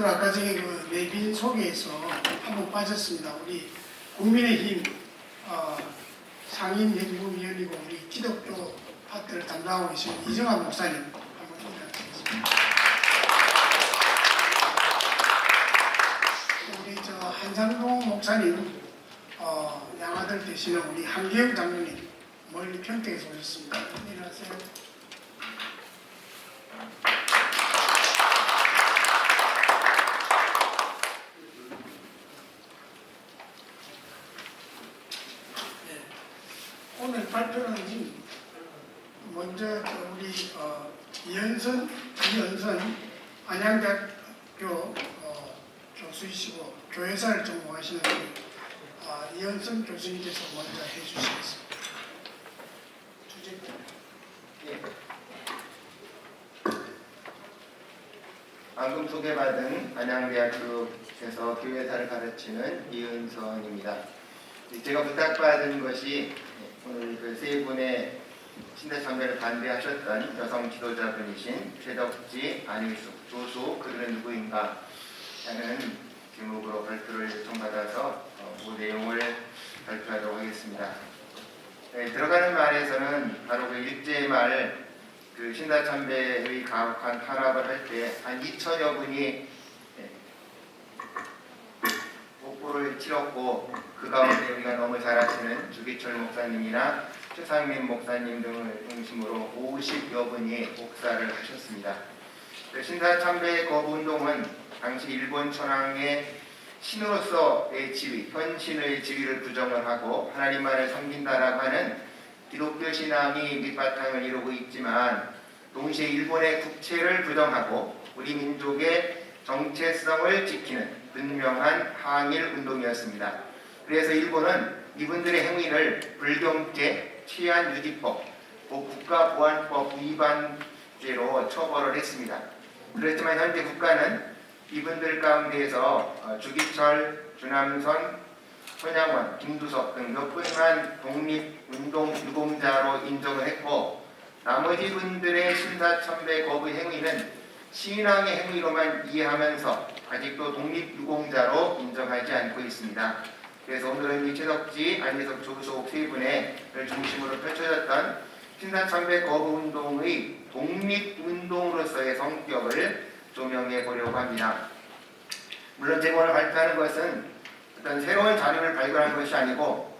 저는 아까 전에 그 내빈 소개에서 한번 빠졌습니다. 우리 국민의힘 상임연구위원이고 우리 기독교 파트를 담당하고 계신 이정환 목사님 한번 인사드리겠습니다. 우리 저 한상동 목사님 양아들 되시는 우리 한계영 장로님 멀리 평택에서 오셨습니다. 일어나세요. 오늘 발표는 먼저 우리 이현선 안양대학교 교수이시고 교회사를 전공하시는 이현선 교수님께서 먼저 해주시겠습니다. 주제입니다. 방금 소개받은 안양대학교에서 교회사를 가르치는 이은선입니다. 제가 부탁받은 것이 오늘 그 세 분의 신대참배를 반대하셨던 여성 지도자분이신 최덕지, 안희숙, 조수 그들은 누구인가 하는 제목으로 발표를 요청받아서 그 내용을 발표하도록 하겠습니다. 들어가는 말에서는 바로 그 일제의 말 그 신다참배의 가혹한 탄압을 할 때 한 2천여 분이 뽀뽀를 치렀고 그 가운데 우리가 너무 잘 아시는 주기철 목사님이나 최상민 목사님 등을 중심으로 50여 분이 복사를 하셨습니다. 신사참배 거부운동은 당시 일본 천황의 신으로서의 지위, 현신의 지위를 부정을 하고 하나님만을 섬긴다라고 하는 기독교 신앙이 밑바탕을 이루고 있지만 동시에 일본의 국채를 부정하고 우리 민족의 정체성을 지키는 분명한 항일 운동이었습니다. 그래서 일본은 이분들의 행위를 불경죄, 치안유지법, 국가보안법 위반죄로 처벌을 했습니다. 그렇지만 현재 국가는 이분들 가운데에서 주기철, 주남선, 손양원, 김두석 등 몇 분만 독립운동 유공자로 인정을 했고 나머지 분들의 신사참배 거부 행위는 신앙의 행위로만 이해하면서 아직도 독립유공자로 인정하지 않고 있습니다. 그래서 오늘은 이 최덕지, 안희석, 조수옥 세 분을 중심으로 펼쳐졌던 신사참배 거부운동의 독립운동으로서의 성격을 조명해 보려고 합니다. 물론 제가 오늘 발표하는 것은 어떤 새로운 자료를 발견한 것이 아니고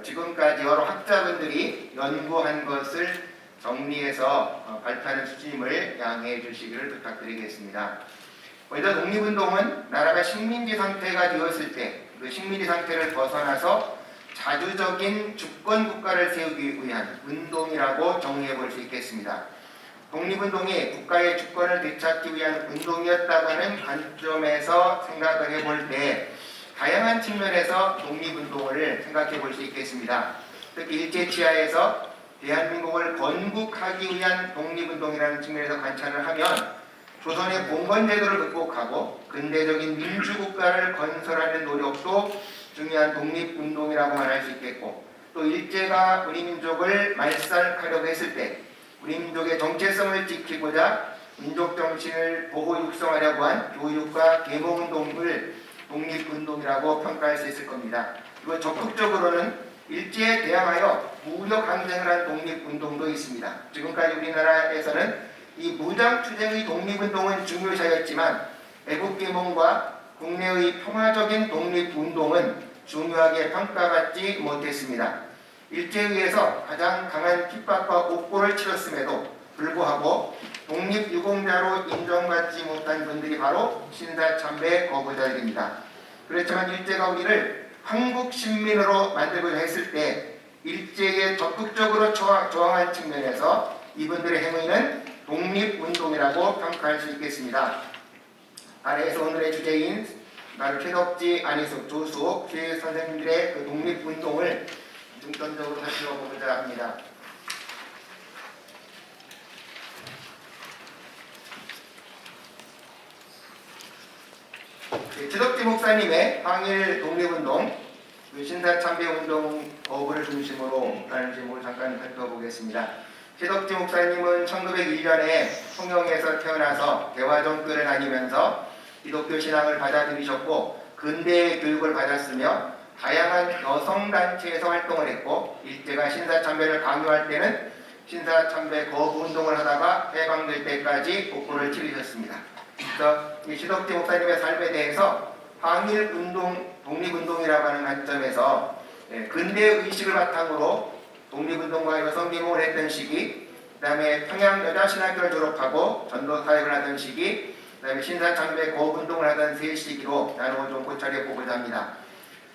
지금까지 여러 학자분들이 연구한 것을 정리해서 발표하는 수준임을 양해해 주시기를 부탁드리겠습니다. 먼저 독립운동은 나라가 식민지 상태가 되었을 때 그 식민지 상태를 벗어나서 자주적인 주권국가를 세우기 위한 운동이라고 정의해 볼 수 있겠습니다. 독립운동이 국가의 주권을 되찾기 위한 운동이었다고 하는 관점에서 생각을 해볼 때 다양한 측면에서 독립운동을 생각해 볼 수 있겠습니다. 특히 일제치하에서 대한민국을 건국하기 위한 독립운동이라는 측면에서 관찰을 하면 조선의 봉건제도를 극복하고 근대적인 민주국가를 건설하는 노력도 중요한 독립운동이라고 말할 수 있겠고 또 일제가 우리 민족을 말살하려고 했을 때 우리 민족의 정체성을 지키고자 민족 정신을 보호 육성하려고 한 교육과 계몽운동을 독립운동이라고 평가할 수 있을 겁니다. 그리고 적극적으로는 일제에 대항하여 무력 항쟁을 한 독립운동도 있습니다. 지금까지 우리나라에서는 이 무장투쟁의 독립운동은 중요시하였지만 애국계몽과 국내의 평화적인 독립운동은 중요하게 평가받지 못했습니다. 일제에 의해서 가장 강한 핍박과 옥고를 치렀음에도 불구하고 독립유공자로 인정받지 못한 분들이 바로 신사참배 거부자들입니다. 그렇지만 일제가 우리를 한국신민으로 만들고자 했을 때 일제에 적극적으로 저항한 측면에서 이분들의 행위는 독립운동이라고 평가할 수 있겠습니다. 아래에서 오늘의 주제인 바로 최덕지, 안희숙, 조수옥 세 선생님들의 그 독립운동을 중점적으로 살펴 보고자 합니다. 최덕지 목사님의 항일 독립운동, 신사참배운동 거부를 중심으로 라는 제목을 잠깐 살펴보겠습니다. 최덕지 목사님은 1901년에 통영에서 태어나서 대화정교를 다니면서 기독교 신앙을 받아들이셨고 근대 교육을 받았으며 다양한 여성단체에서 활동을 했고 일제가 신사참배를 강요할 때는 신사참배 거부 운동을 하다가 해방될 때까지 복부를 치르셨습니다. 그래서 이 시덕지 목사님의 삶에 대해서 항일운동, 독립운동이라고 하는 관점에서 근대 의식을 바탕으로 독립운동과 여성개몽을 했던 시기, 그 다음에 평양 여자신학교를 졸업하고 전도 사역을 하던 시기, 그 다음에 신사참배 거부운동을 하던 세 시기로 나누어 좀 고찰해 보고자 합니다.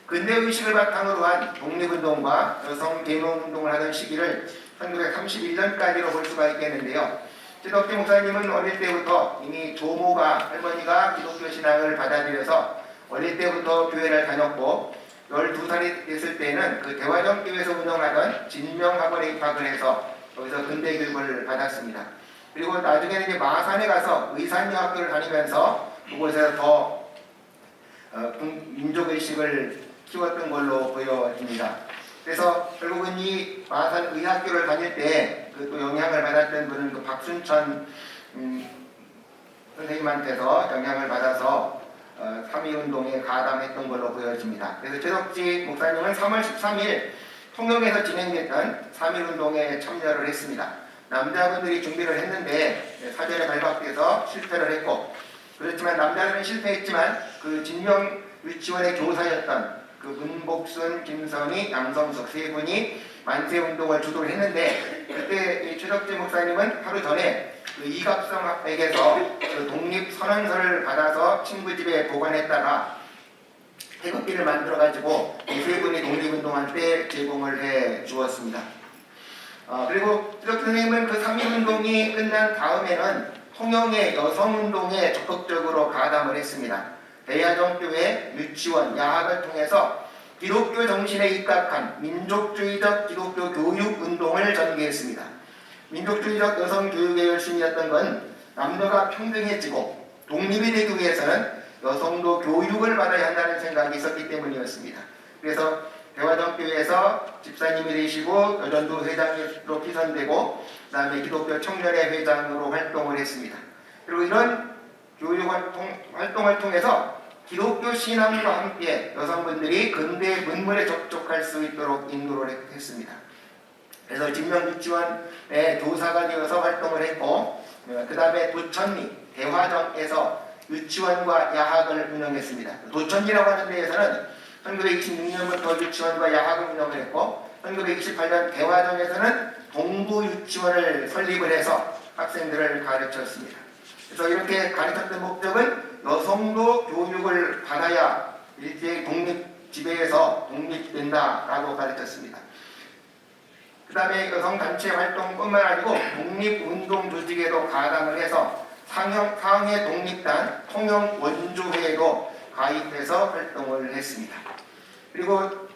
근대의식을 바탕으로 한 독립운동과 여성개몽운동을 하던 시기를 1931년까지로 볼 수가 있겠는데요. 시덕지 목사님은 어릴 때부터 이미 조모가 할머니가 기독교 신앙을 받아들여서 어릴 때부터 교회를 다녔고 12살이 됐을 때는 그 대화정교회에서 운영하던 진명학원에 입학을 해서 거기서 근대교육을 받았습니다. 그리고 나중에는 이제 마산에 가서 의산여학교를 다니면서 그곳에서 더 민족의식을 키웠던 걸로 보여집니다. 그래서 결국은 이 마산 의학교를 다닐 때 그 또 영향을 받았던 분은 그 박순천 선생님한테서 영향을 받아서 3.1운동에 가담했던 걸로 보여집니다. 그래서 최덕지 목사님은 3월 13일 통영에서 진행됐던 3.1운동에 참여를 했습니다. 남자분들이 준비를 했는데 사전에 발각돼서 실패를 했고, 그렇지만 남자들은 실패했지만 그 진명 유치원의 교사였던 그 문복순, 김선희, 양성숙 세 분이 만세운동을 주도를 했는데, 그때 이 최덕지 목사님은 하루 전에 그 이갑성에게서 그 독립선언서를 받아서 친구 집에 보관했다가 태극기를 만들어가지고 이 세 분이 독립운동한테 제공을 해 주었습니다. 그리고 최덕지 선생님은 그 3.1운동이 끝난 다음에는 통영의 여성운동에 적극적으로 가담을 했습니다. 대야정교회, 유치원, 야학을 통해서 기독교 정신에 입각한 민족주의적 기독교 교육 운동을 전개했습니다. 민족주의적 여성 교육에 열심히 했던 건 남녀가 평등해지고 독립이 되기 위해서는 여성도 교육을 받아야 한다는 생각이 있었기 때문이었습니다. 그래서 대화정교회에서 집사님이 되시고 여전도 회장으로 피선되고 그 다음에 기독교 청년회 회장으로 활동을 했습니다. 그리고 이런 교육 활동을 통해서 기독교 신앙과 함께 여성분들이 근대 문물에 접촉할 수 있도록 인도를 했습니다. 그래서 진명유치원의 교사가 되어서 활동을 했고, 그 다음에 도천리, 대화정에서 유치원과 야학을 운영했습니다. 도천리라고 하는 데에서는 1926년부터 유치원과 야학을 운영을 했고, 1928년 대화정에서는 동부 유치원을 설립을 해서 학생들을 가르쳤습니다. 그래서 이렇게 가르쳤던 목적은 여성도 교육을 받아야 일제의 독립 지배에서 독립된다라고 가르쳤습니다. 그 다음에 여성단체 활동뿐만 아니고 독립운동 조직에도 가담을 해서 상해 독립단 통영원조회에도 가입해서 활동을 했습니다. 그리고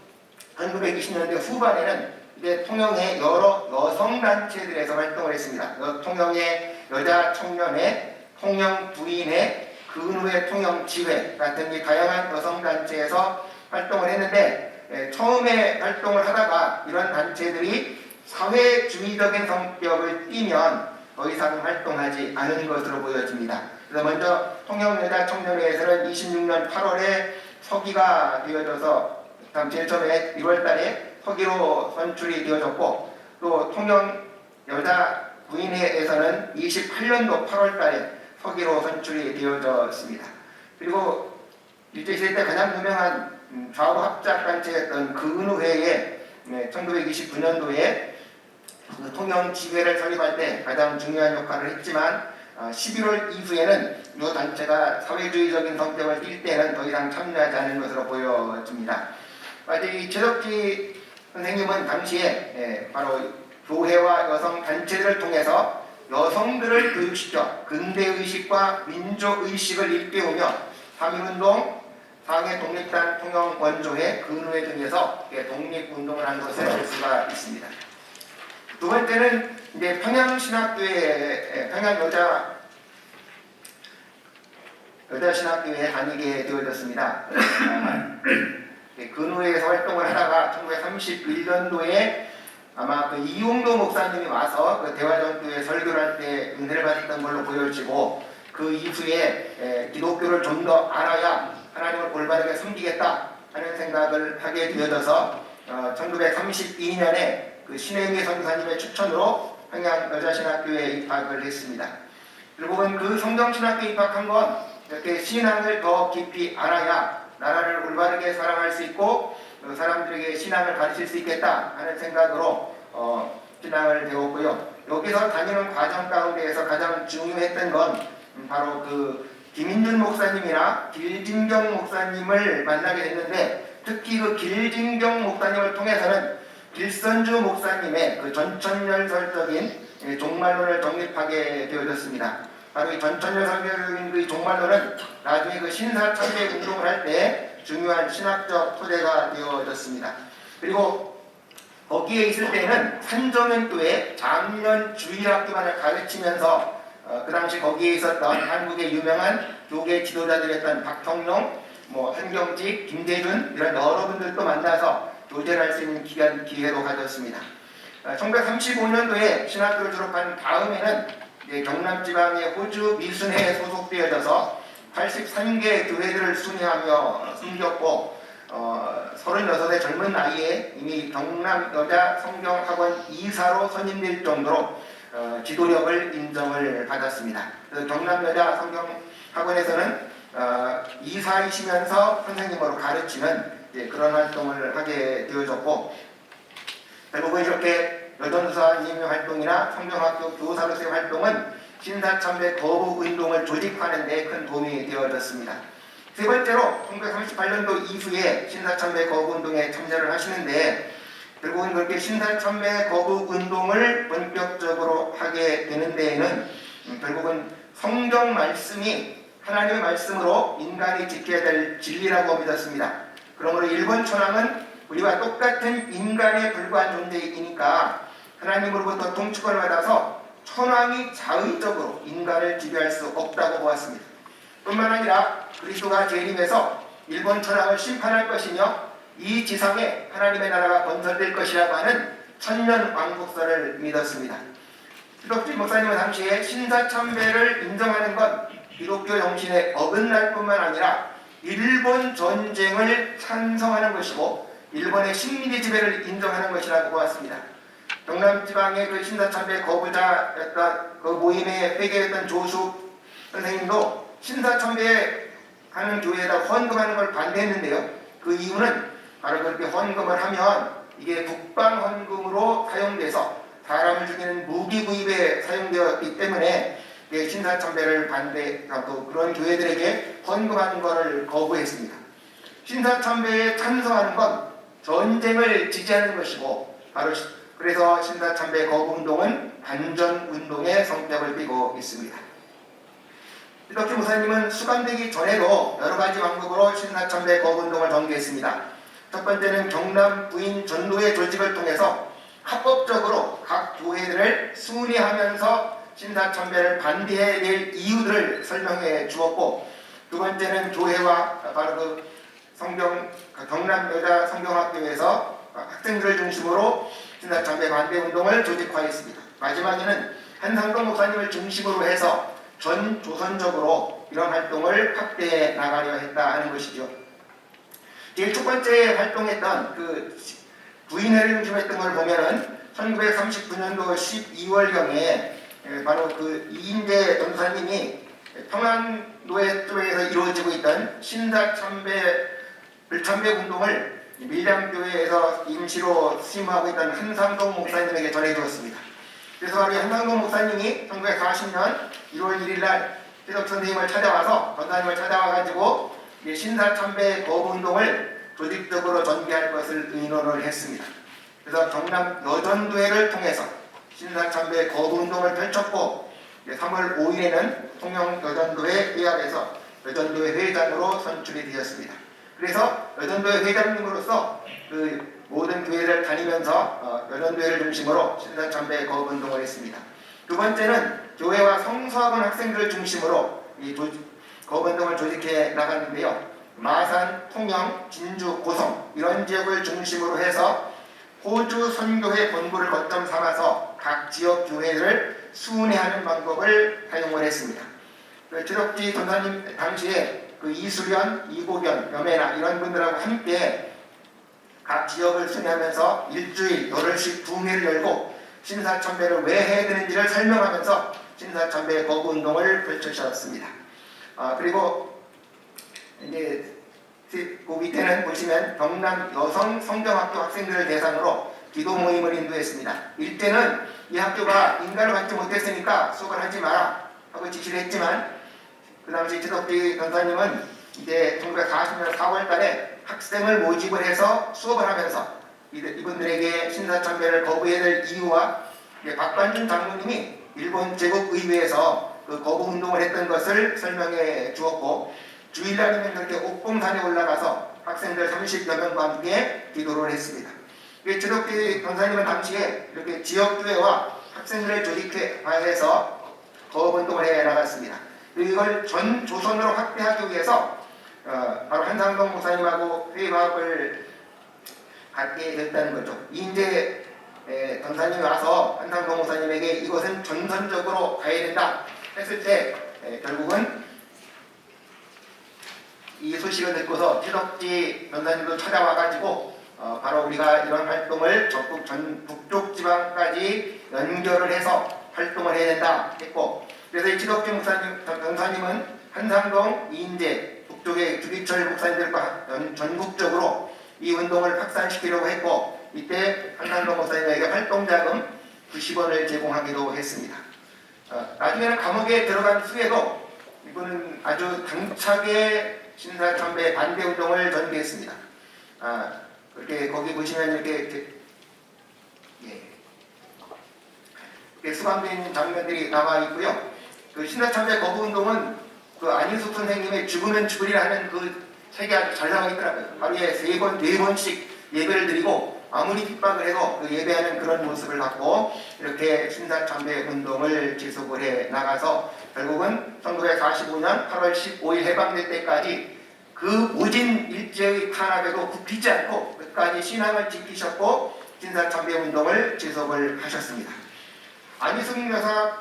1920년대 후반에는 이제 통영의 여러 여성단체들에서 활동을 했습니다. 통영의 여자청년회, 통영부인회, 근후회 통영지회 같은 이 다양한 여성단체에서 활동을 했는데, 처음에 활동을 하다가 이런 단체들이 사회주의적인 성격을 띠면 더 이상 활동하지 않은 것으로 보여집니다. 그래서 먼저 통영여자청년회에서는 26년 8월에 서기가 되어져서 제일 처음에 1월달에 서기로 선출이 되어졌고, 또 통영여자부인회에서는 28년도 8월달에 서기로 선출이 되어졌습니다. 그리고 일제시대 때 가장 유명한 좌우 합작단체였던 근후회에 1929년도에 통영지회를 설립할 때 가장 중요한 역할을 했지만 11월 이후에는 이 단체가 사회주의적인 성격을 띌 때는 더 이상 참여하지 않은 것으로 보여집니다. 이 최덕지 선생님은 당시에 바로 교회와 여성 단체들을 통해서 여성들을 교육시켜 근대의식과 민족의식을 일깨우며 3.1운동, 상해 독립단 통영원조회, 근후회 등에서 독립운동을 한 것을 알 수가 있습니다. 두 번째는 이제 평양신학교에 여자신학교에 다니게 되어졌습니다. 근후회에서 활동을 하다가 1931년도에 아마 그 이용도 목사님이 와서 그 대화정교회 설교를 할 때 은혜를 받았던 걸로 보여지고, 그 이후에 기독교를 좀 더 알아야 하나님을 올바르게 섬기겠다 하는 생각을 하게 되어져서 1932년에 그 신혜미 선교사님의 추천으로 평양 여자신학교에 입학을 했습니다. 결국은 그 성경신학교에 입학한 건 이렇게 신앙을 더 깊이 알아야 나라를 올바르게 사랑할 수 있고 사람들에게 신앙을 가르칠 수 있겠다 하는 생각으로 신앙을 배웠고요. 여기서 다니는 과정 가운데에서 가장 중요했던 건 바로 그 김인준 목사님이나 길진경 목사님을 만나게 됐는데, 특히 그 길진경 목사님을 통해서는 길선주 목사님의 그 전천열설적인 종말론을 정립하게 되어졌습니다. 바로 이 전천열설적인 그 종말론은 나중에 그 신사참배 운동을 할 때 중요한 신학적 토대가 되어졌습니다. 그리고 거기에 있을 때는 산정현교회 장년주일학교만을 가르치면서 그 당시 거기에 있었던 한국의 유명한 교계 지도자들이었던 박형룡, 한경직, 김대준 이런 여러분들도 만나서 교제를 할 수 있는 기회도 가졌습니다. 1935년도에 신학교를 졸업한 다음에는 경남지방의 호주 미순회에 소속되어져서 83개 교회들을 순회하며 숨겼고 36의 젊은 나이에 이미 경남 여자 성경학원 이사로 선임될 정도로 지도력을 인정을 받았습니다. 그래서 경남 여자 성경학원에서는 이사이시면서 선생님으로 가르치는 그런 활동을 하게 되어졌고, 결국은 이렇게 여전도사님 활동이나 성경학교 교사로서의 활동은 신사참배 거부 운동을 조직하는 데 큰 도움이 되어졌습니다. 세 번째로 1938년도 이후에 신사참배 거부 운동에 참여를 하시는데, 결국은 그렇게 신사참배 거부 운동을 본격적으로 하게 되는 데에는 결국은 성경 말씀이 하나님의 말씀으로 인간이 지켜야 될 진리라고 믿었습니다. 그러므로 일본 천황은 우리와 똑같은 인간에 불과한 존재이니까 하나님으로부터 통치권을 받아서 천황이 자의적으로 인간을 지배할 수 없다고 보았습니다. 뿐만 아니라 그리스도가 재림해서 일본 천황을 심판할 것이며 이 지상에 하나님의 나라가 건설될 것이라고 하는 천년 왕국설을 믿었습니다. 기독교 목사님은 당시에 신사참배를 인정하는 건 기독교 정신에 어긋날 뿐만 아니라 일본 전쟁을 찬성하는 것이고 일본의 식민지 지배를 인정하는 것이라고 보았습니다. 경남지방의 그 신사참배 거부자였던 그 모임의 회계였던 조숙 선생님도 신사참배 하는 교회에다 헌금하는 걸 반대했는데요. 그 이유는 바로 그렇게 헌금을 하면 이게 국방헌금으로 사용돼서 사람을 죽이는 무기 구입에 사용되었기 때문에 신사참배를 그런 교회들에게 헌금하는 것을 거부했습니다. 신사참배에 찬성하는 건 전쟁을 지지하는 것이고, 바로 그래서 신사참배 거부운동은 반전운동의 성격을 띠고 있습니다. 기독교 목사님은 수감되기 전에도 여러 가지 방법으로 신사참배 거부운동을 전개했습니다. 첫 번째는 경남 부인 전도회 조직을 통해서 합법적으로 각 교회들을 순회하면서 신사참배를 반대해야 될 이유들을 설명해 주었고, 두 번째는 교회와 바로 그 경남 여자 성경학교에서 학생들을 중심으로 신사참배 반대 운동을 조직화했습니다. 마지막에는 한상동 목사님을 중심으로 해서 전 조선적으로 이런 활동을 확대해 나가려 했다 하는 것이죠. 제일 첫 번째 활동했던 그 부인회를 중심했던 걸 보면은 1939년도 12월경에 바로 그 이인재 전사님이 평안노예 쪽에서 이루어지고 있던 신사참배 운동을 밀양교회에서 임시로 수임하고 있던 한상동 목사님에게 전해주었습니다. 그래서 바로 한상동 목사님이 1940년 1월 1일날 기독 선생님을 찾아와서 전사님을 찾아와가지고 신사참배 거부운동을 조직적으로 전개할 것을 의논을 했습니다. 그래서 경남 여전도회를 통해서 신사참배 거부운동을 펼쳤고 3월 5일에는 통영여전도회 회합에서 여전도회 회장으로 선출이 되었습니다. 그래서 여전도회 회장님으로서 그 모든 교회를 다니면서 여전도회를 중심으로 신사참배 거부운동을 했습니다. 두 번째는 교회와 성서학원 학생들을 중심으로 이 거부운동을 조직해 나갔는데요. 마산, 통영, 진주, 고성 이런 지역을 중심으로 해서 호주 선교회 본부를 거점 삼아서 각 지역 교회를 순회하는 방법을 사용을 했습니다. 최덕지 전사님 당시에 그 이수련, 이고견, 여매나 이런 분들하고 함께 각 지역을 순회하면서 일주일 열흘씩 부흥회를 열고 신사참배를 왜 해야 되는지를 설명하면서 신사참배 거부 운동을 펼쳐주셨습니다. 그리고 이제 그 밑에는 보시면 경남 여성 성정학교 학생들을 대상으로 기도 모임을 인도했습니다. 일때는 이 학교가 인가를 받지 못했으니까 수업을 하지 마라 하고 지시를 했지만 그 당시 최덕지 전사님은 이제 1940년 4월달에 학생을 모집을 해서 수업을 하면서 이분들에게 신사참배를 거부해야 될 이유와 박관준 장로님이 일본 제국의회에서 그 거부 운동을 했던 것을 설명해 주었고 주일날이면 그렇게 옥봉산에 올라가서 학생들 30여 명과 함께 기도를 했습니다. 최덕지 전사님은 당시에 이렇게 지역교회와 학생들을 조직해서 거부 운동을 해 나갔습니다. 이걸 전 조선으로 확대하기 위해서 바로 한상동 목사님하고 회의화합을 갖게 됐다는 거죠. 이인재 전사님이 와서 한상동 목사님에게 이것은 전선적으로 가야 된다 했을 때 결국은 이 소식을 듣고서 최덕지 전사님도 찾아와가지고 바로 우리가 이런 활동을 전국 북쪽 지방까지 연결을 해서 활동을 해야 된다 했고, 그래서 이 최덕지 전사님은 한상동, 이인재, 북쪽의 주기철 목사님들과 전국적으로 이 운동을 확산시키려고 했고, 이때 한상동 목사님에게 활동자금 90원을 제공하기도 했습니다. 나중에는 감옥에 들어간 후에도 이분은 아주 당차게 신사참배 반대 운동을 전개했습니다. 그렇게 거기 보시면 이렇게 수감된 장면들이 나와 있고요. 그 신사참배 거부 운동은 그 안인숙 선생님의 죽으면 죽으리라 하는 그 책이 아주 잘 나와 있더라고요. 하루에 3번, 4번씩 예배를 드리고 아무리 핍박을 해도 그 예배하는 그런 모습을 갖고 이렇게 신사참배 운동을 지속을 해 나가서 결국은 1945년 8월 15일 해방될 때까지 그 모진 일제의 탄압에도 굽히지 않고 끝까지 신앙을 지키셨고 신사참배 운동을 지속을 하셨습니다. 안희숙 여사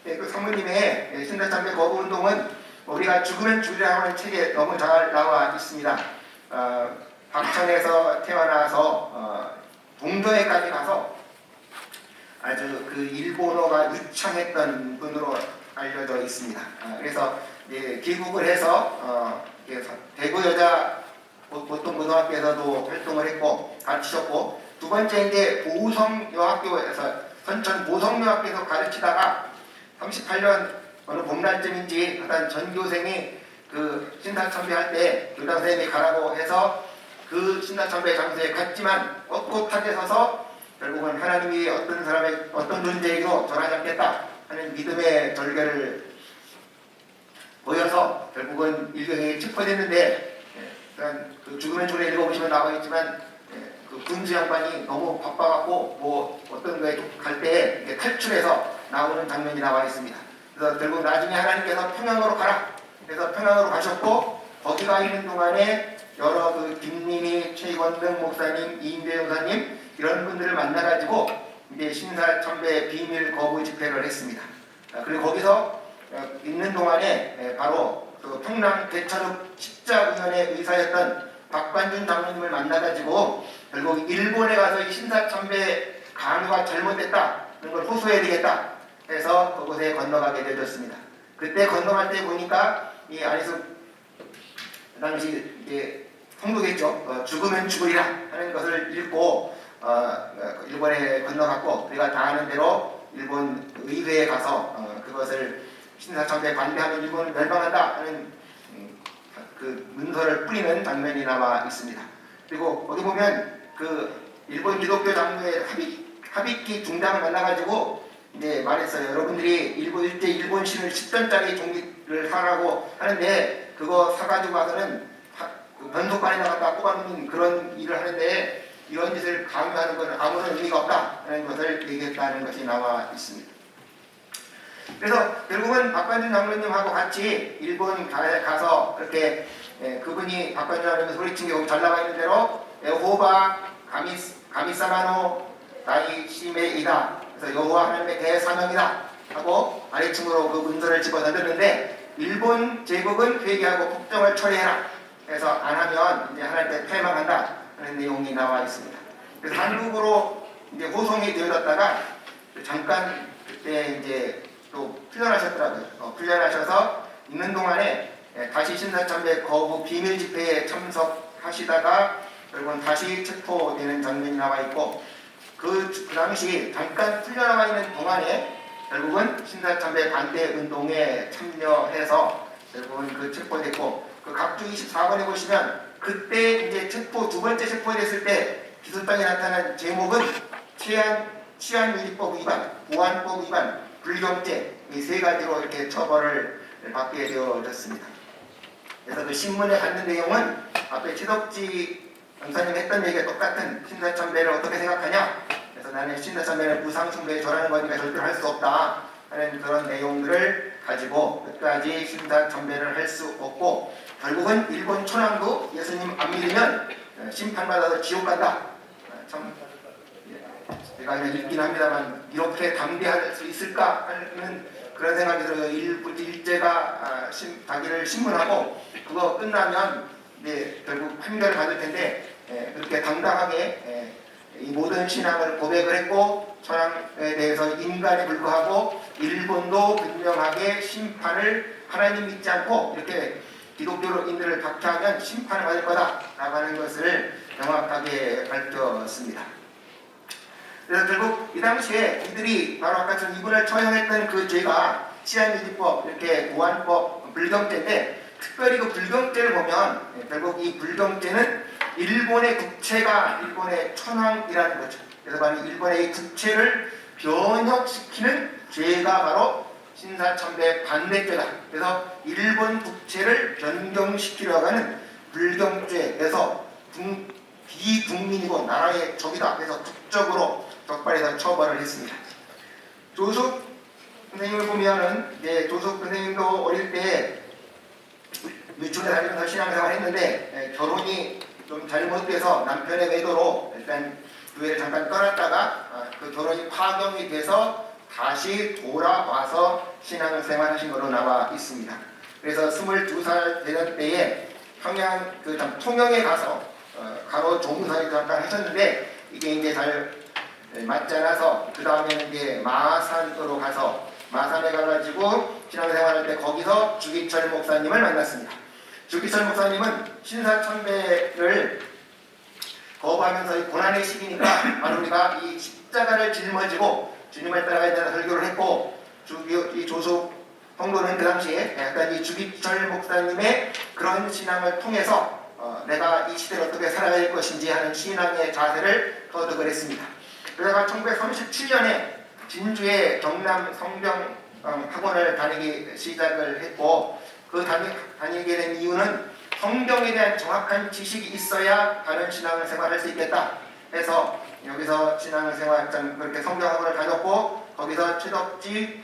그 사모님의 신사참배 거부 운동은 우리가 죽으면 죽으리라 하는 책에 너무 잘 나와 있습니다. 박천에서 태어나서 동도에까지 가서 아주 그 일본어가 유창했던 분으로 알려져 있습니다. 그래서 귀국을 해서 대구 여자 보통 고등학교에서도 활동을 했고 가르치셨고, 두 번째 이제 보성여학교에서 선천 보성여학교에서 가르치다가 38년 어느 봄날쯤인지 어떤 전교생이 그 신사참배 할 때 교장 선생님이 가라고 해서 그 신사참배 장소에 갔지만 꼿꼿하게 서서 결국은 하나님이 어떤 사람의 어떤 존재이고 전하지 않겠다 하는 믿음의 절개를 보여서 결국은 일경이 체포됐는데, 그 죽으면 죽으려 읽어보시면 나와 있지만 그 군수 양반이 너무 바빠갖고 뭐 어떤 거에 갈 때 탈출해서 나오는 장면이 나와 있습니다. 그래서 결국 나중에 하나님께서 평양으로 가라 그래서 평양으로 가셨고, 거기 가 있는 동안에 여러 그 김민희, 최권등 목사님, 이인재 목사님 이런 분들을 만나가지고 이제 신사참배 비밀 거부 집회를 했습니다. 그리고 거기서 있는 동안에 바로 그 평남 대천읍 십자의원의 의사였던 박관준 장로님을 만나가지고 결국 일본에 가서 이 신사참배 강요가 잘못됐다는 걸 호소해야 되겠다 해서 그곳에 건너가게 되었습니다. 그때 건너갈 때 보니까 이 안희숙 당시 이제 성도겠죠. 죽으면 죽으리라 하는 것을 읽고 일본에 건너갔고, 우리가 다 아는 대로 일본 의회에 가서 그것을 신사참배 반대하면 일본을 멸망한다 하는 그 문서를 뿌리는 장면이 나와 있습니다. 그리고 어디 보면 그 일본 기독교 장로의 하비키 중장을 만나가지고 이제 말했어요. 여러분들이 일제 일본 신을 10전짜리 종이를 사라고 하는데 그거 사가지고 와서는 면도관에 나갔다 뽑아놓는 그런 일을 하는데 이런 짓을 강요하는 것은 아무런 의미가 없다는 것을 얘기했다는 것이 나와 있습니다. 그래서 결국은 박관준 장로님하고 같이 일본 가서 그렇게 그분이 박관준 장로님 소리친 게 잘 나와 있는 대로 여호와 가미사마노 나이시메이다, 그래서 여호와 하나님의 대사명이다 하고 아래층으로 그 문서를 집어 던졌는데 일본 제국은 회개하고 국정을 처리해라. 그래서 안 하면 이제 하나님께 패망한다 하는 내용이 나와 있습니다. 그래서 한국으로 이제 호송이 되어졌다가 잠깐 그때 이제 또 풀려나셨더라고요. 풀려나셔서 있는 동안에 다시 신사참배 거부 비밀 집회에 참석하시다가 결국은 다시 체포되는 장면이 나와 있고 그 당시 잠깐 풀려나와 있는 동안에 결국은 신사참배 반대 운동에 참여해서 결국은 그 체포됐고 그 각주 24번에 보시면 그때 이제 두 번째 체포됐을 때 기소장에 나타난 제목은 치안유지법 위반, 보안법 위반, 불경죄 이 세 가지로 이렇게 처벌을 받게 되어졌습니다. 그래서 그 신문에 받는 내용은 앞에 최덕지 강사님 했던 얘기가 똑같은 신사참배를 어떻게 생각하냐? 그래서 나는 신사참배는 무상숭배에 절하는 거니까 절대로 할 수 없다 하는 그런 내용들을 가지고 끝까지 신사참배를 할 수 없고 결국은 일본 천황도 예수님 안 믿으면 심판받아서 지옥 간다. 참 제가 그냥 읽긴 합니다만 이렇게 담대할 수 있을까 하는 그런 생각이 들어요. 일제가 자기를 신문하고 그거 끝나면 이제 결국 판결을 받을 텐데 그렇게 당당하게 이 모든 신앙을 고백을 했고 천황에 대해서 인간에 불구하고 일본도 분명하게 심판을 하나님 믿지 않고 이렇게 기독교인들을 박해하면 심판을 받을 거다라고 하는 것을 명확하게 밝혔습니다. 그래서 결국 이 당시에 이들이 바로 아까처럼 이분을 처형했던 그 죄가 치안유지법, 이렇게 보안법, 불경죄인데 특별히 그 불경죄를 보면 결국 이 불경죄는 일본의 국채가 일본의 천황이라는 거죠. 그래서 바로 일본의 이 국채를 변혁시키는 죄가 바로 신사참배 반대죄다. 그래서 일본 국채를 변경시키려고 하는 불경죄에서 비국민이고 나라의 적이다. 그래서 국적으로 적발해서 처벌을 했습니다. 조숙 선생님을 보면은 조숙 선생님도 어릴 때 유치원에 다니면서 신앙생활을 했는데 결혼이 좀 잘못돼서 남편의 외도로 일단 교회를 잠깐 떠났다가 그 결혼이 파경이 돼서 다시 돌아와서 신앙생활하신 걸로 나와 있습니다. 그래서 22살 되던 때에 평양 통영에 가서 가로 종사를 잠깐 하셨는데 이게 이제 잘 맞지 않아서 그 다음에는 이제 마산으로 가서 마산에 가가지고 신앙생활할 때 거기서 주기철 목사님을 만났습니다. 주기철 목사님은 신사참배를 거부하면서 이 고난의 시기니까 바로 우리가 이 십자가를 짊어지고 주님을 따라가야 된다는 설교를 했고 이 조숙 성도는 그 당시에 약간 이 주기철 목사님의 그런 신앙을 통해서 내가 이 시대를 어떻게 살아갈 것인지 하는 신앙의 자세를 터득을 했습니다. 그러다가 1937년에 진주의 경남 성경 학원을 다니기 시작을 했고 그 다니게 된 이유는 성경에 대한 정확한 지식이 있어야 다른 신앙을 생활할 수 있겠다 해서 여기서 신앙을 생활 그렇게 성경학원을 다녔고 거기서 최덕지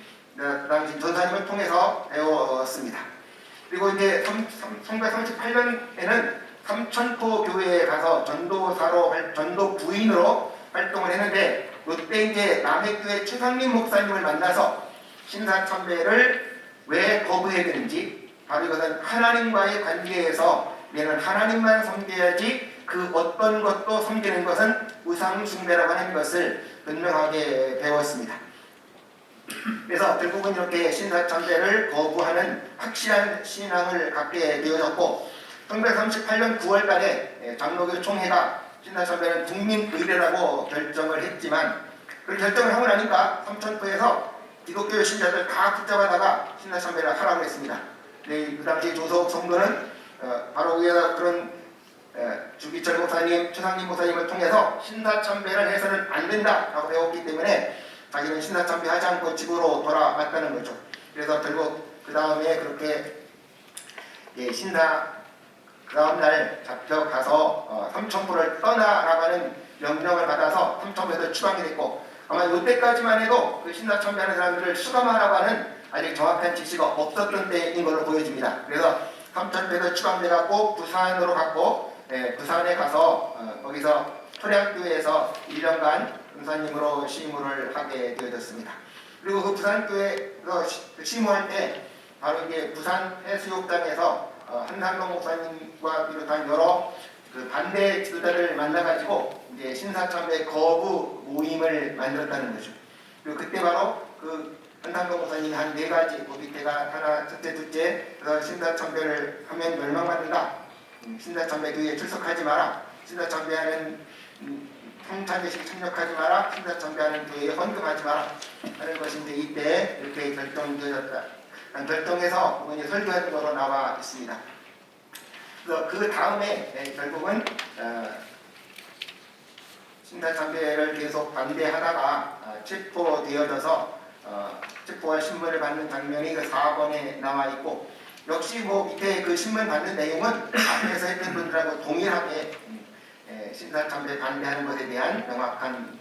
당시 전사님을 통해서 배웠습니다. 그리고 이제 1938년에는 삼천포 교회에 가서 전도 부인으로 활동을 했는데 그때 이제 남해교회 최상림 목사님을 만나서 신사참배를 왜 거부해야 되는지 바로 이것은 하나님과의 관계에서 얘는 하나님만 섬겨야지 그 어떤 것도 섬기는 것은 우상숭배라고 하는 것을 분명하게 배웠습니다. 그래서 결국은 이렇게 신사참배를 거부하는 확실한 신앙을 갖게 되어졌고 1938년 9월달에 장로교 총회가 신사참배는 국민의례라고 결정을 했지만 그 결정을 하고 나니까 삼천포에서 기독교 신자들 다 붙잡아다가 신사참배를 하라고 했습니다. 그 당시 조석 성도는 바로 위에서 그런 주기철 목사님, 최상림 목사님을 통해서 신사참배를 해서는 안 된다라고 배웠기 때문에 자기는 신사참배 하지 않고 집으로 돌아왔다는 거죠. 그래서 결국 그 다음에 그렇게 그 다음날 잡혀가서 삼천포를 떠나라가는 명령을 받아서 삼천포에서 추방이 됐고 아마 이때까지만 해도 그 신사참배하는 사람들을 수감하라고 하는 아직 정확한 지시가 없었던 때인 걸로 보여집니다. 그래서 삼천포에서 추방돼갖고 부산으로 갔고 부산에 가서 거기서 토량교회에서 1년간 은사님으로 시무를 하게 되어졌습니다. 그리고 그 부산교회에서 심호할 때 바로 이게 부산 해수욕장에서 한상동 목사님과 비롯한 여러 그 반대 지도자를 만나가지고 이제 신사참배 거부 모임을 만들었다는 거죠. 그리고 그때 바로 그 한상동 목사님이 한 4가지, 그 밑에가 하나, 첫째, 둘째, 그래서 신사참배를 하면 멸망받는다. 신사참배 교회에 출석하지 마라. 신사참배하는 성찬예식 참여하지 마라. 신사참배하는 교회에 헌금하지 마라. 하는 것이 이제 이때 이렇게 결정되었다. 결정해서 그분이 설교하는 거로 나와 있습니다. 그래서 그 다음에 결국은 신사참배를 계속 반대하다가 체포되어져서 체포와 신문을 받는 장면이 그 4번에 나와 있고, 역시 뭐 밑에 그 신문 받는 내용은 앞에서 했던 분들하고 동일하게 신사참배 반대하는 것에 대한 명확한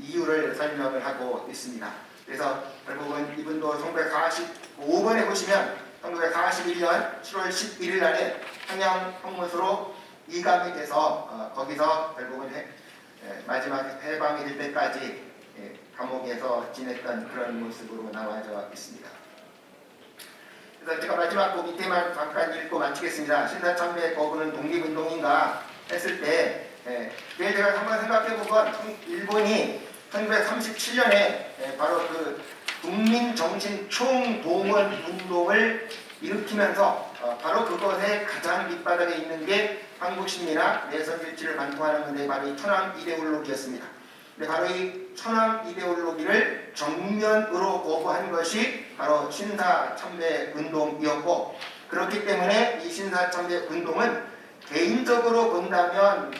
이유를 설명을 하고 있습니다. 그래서 결국은 이분도 1945번에 보시면 1941년 7월 11일 날에 평양 형무소로 이감이 돼서 거기서 결국은 마지막 해방이 될 때까지 감옥에서 지냈던 그런 모습으로 나와져 있습니다. 그래서 제가 마지막 그 밑에만 잠깐 읽고 마치겠습니다. 신사참배 거부는 독립운동인가 했을 때 제가 한번 생각해 보건 일본이 1937년에 바로 그 국민정신 총동원 운동을 일으키면서 바로 그것의 가장 밑바닥에 있는 게 한국심리나 내선일치를 반통하는 건데 바로 이 천황 이데올로기였습니다. 근데 바로 이 천황 이데올로기를 정면으로 거부한 것이 바로 신사참배 운동이었고, 그렇기 때문에 이 신사참배 운동은 개인적으로 본다면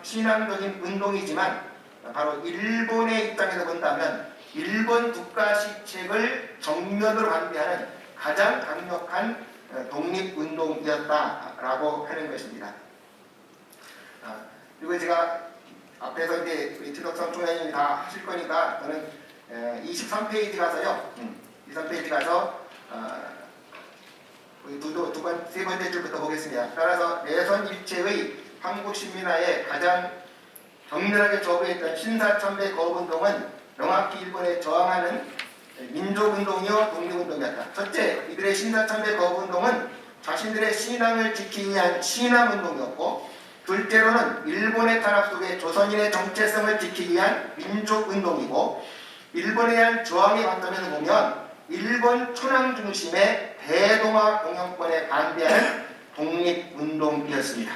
신앙적인 운동이지만 바로 일본의 입장에서 본다면 일본 국가 시책을 정면으로 반대하는 가장 강력한 독립운동이었다라고 하는 것입니다. 그리고 제가 앞에서 이제 우리 최덕선 총장님이 다 하실 거니까 저는 23페이지 가서요. 23페이지 가서 세 번째 줄부터 보겠습니다. 따라서 내선일체의 한국신민화에 가장 격렬하게 저부했던 신사참배 거부운동은 명확히 일본에 저항하는 민족운동이요 독립운동이었다. 첫째, 이들의 신사참배 거부운동은 자신들의 신앙을 지키기 위한 신앙운동이었고, 둘째로는 일본의 탄압 속에 조선인의 정체성을 지키기 위한 민족운동이고, 일본에 대한 저항의 관점에서 보면 일본 천황 중심의 대동아 공영권에 반대하는 독립운동이었습니다.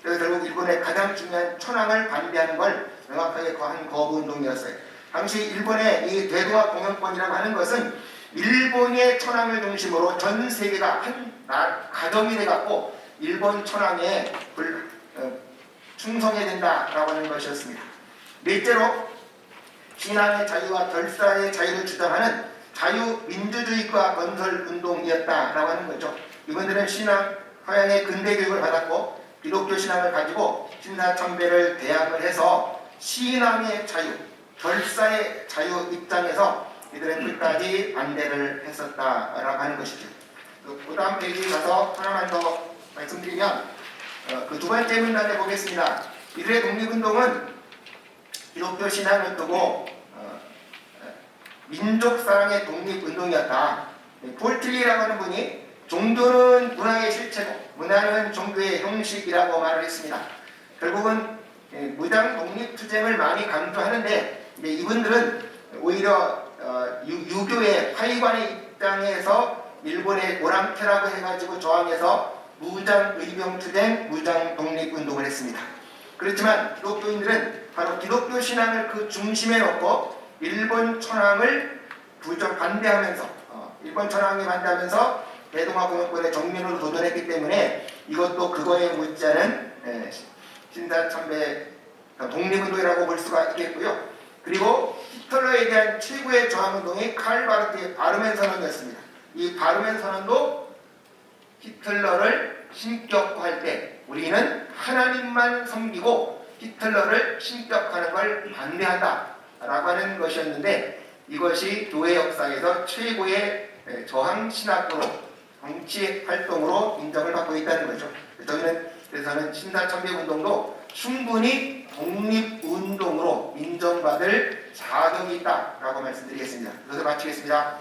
그래서 결국 일본의 가장 중요한 천황을 반대하는 걸 명확하게 한 거부운동이었어요. 당시 일본의 이 대동아 공영권이라고 하는 것은 일본의 천황을 중심으로 전 세계가 한 가정이 돼갖고 일본 천황에 충성해야 된다라고 하는 것이었습니다. 넷째로 신앙의 자유와 결사의 자유를 주장하는 자유민주주의과 건설운동이었다라고 하는 거죠. 이분들은 서양의 근대 교육을 받았고 기독교 신앙을 가지고 신사참배를 대항을 해서 신앙의 자유, 결사의 자유 입장에서 이들은 끝까지 반대를 했었다라고 하는 것이죠. 그 다음 페이지 가서 하나만 더 말씀드리면 그 두 번째 문단에 보겠습니다. 이들의 독립운동은 기독교 신앙을 두고 민족사랑의 독립운동이었다. 폴틀리라고 하는 분이 종교는 문화의 실체고 문화는 종교의 형식이라고 말을 했습니다. 결국은 무장 독립투쟁을 많이 강조하는데 이분들은 오히려 유교의 화이관의 입장에서 일본의 오랑캐라고 해가지고 저항해서 무장 의병투쟁, 무장 독립운동을 했습니다. 그렇지만 기독교인들은 바로 기독교 신앙을 그 중심에 놓고 일본 천황을 반대하면서 일본 천황이 반대하면서 대동아 공영권의 정면으로 도전했기 때문에 이것도 그거에 못지않은 신사참배 독립운동이라고 볼 수가 있겠고요. 그리고 히틀러에 대한 최고의 저항운동이 칼 바르트의 바르멘 선언이었습니다. 이 바르멘 선언도 히틀러를 신격화할 때 우리는 하나님만 섬기고 히틀러를 신격화하는 걸 반대한다 라고 하는 것이었는데, 이것이 교회 역사에서 최고의 저항 신학으로 정치 활동으로 인정을 받고 있다는 거죠. 그래서는 신사참배 운동도 충분히 독립운동으로 인정받고 보호받을 자격이 있다라고 말씀드리겠습니다. 이것을 마치겠습니다.